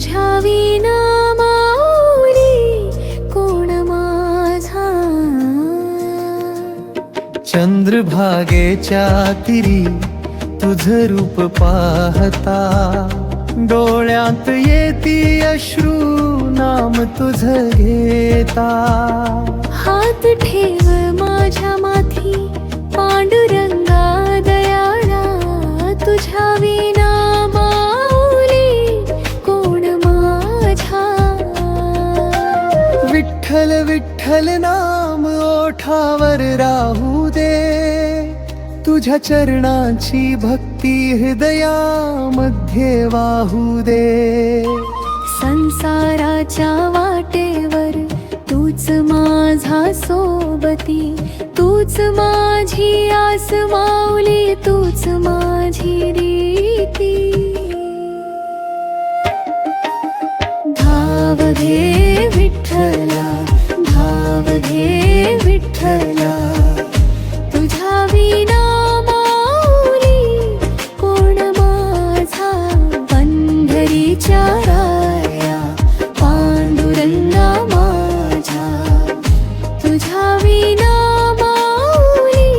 तुझ्या विना माऊली कोण माझा. चंद्रभागेच्या तिरी तुझ रूप पाहता, डोळ्यात येती अश्रू नाम तुझ घेता. हात ठेव माझ्या माथी पांडुरंगा दयाळा, तुझ्या विना माऊली कोण माझा. विठ्ठल विठ्ठल नाम ओठावर राहू दे, तुझ्या चरणाची भक्ती हृदयामध्ये वाहू दे. संसाराच्या वाटेवर तूच माझा सोबती, तूच माझी आस माऊली, तूच माझी रीती. धाव घे विठ्ठला, धाव घे विठ्ठला, तुझ्या विना माऊली कोण माझा. पंढरीच्या राया पांडुरंगा माझ्या, तुझ्या विना माऊली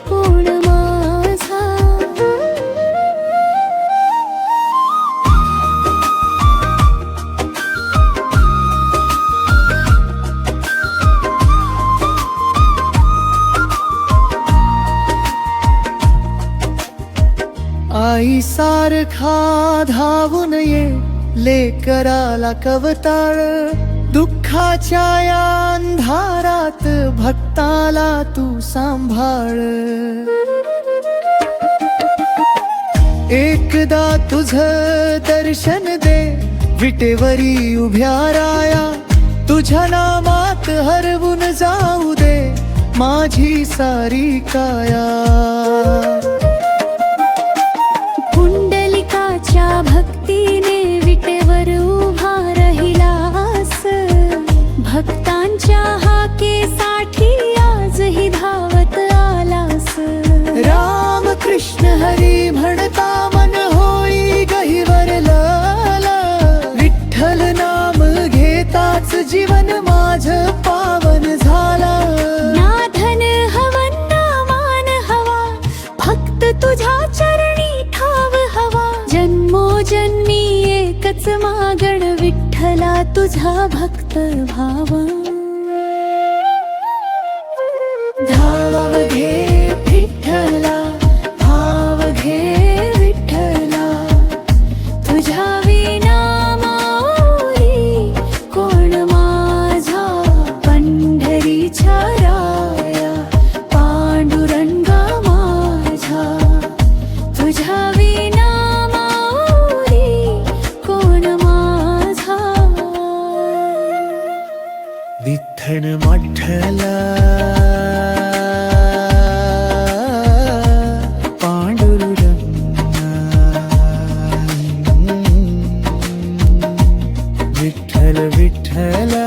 कोण माझा. आई सारखा धावून ये लेकराला कवताळ, दुःखाच्या या अंधारात भक्ताला तू सांभाळ. एकदा तुझ दर्शन दे विटेवरी उभ्या राया, तुझ्या नामात हरवून जाऊ दे माझी सारी काया. पुंडलिकाच्या भक्तीने विटेवर उभा राहिलास, भक्तांच्या हाकेसाठी आजही धावत आलास. राम कृष्ण हरी म्हणता मन होई गहिवरल, विठ्ठल नाम घेताच जीवन माझ पावन झाला. ना धन हवं ना मान हवा, फक्त तुझ्या चरणी ठाव हवा. जन्मोजन्मी एकच मागण विठ्ठला तुझा भक्त भावा. धाव घे विठ्ठला, भाव घे विठ्ठला, तुझ्या विना माऊली कोण माझा. पंढरीच्या राया पांडुरंगा माझ्या, तुझ्या विना माऊली कोण माझा. विठ्ठल मोठला पांडुरंगा, विठ्ठल विठ्ठला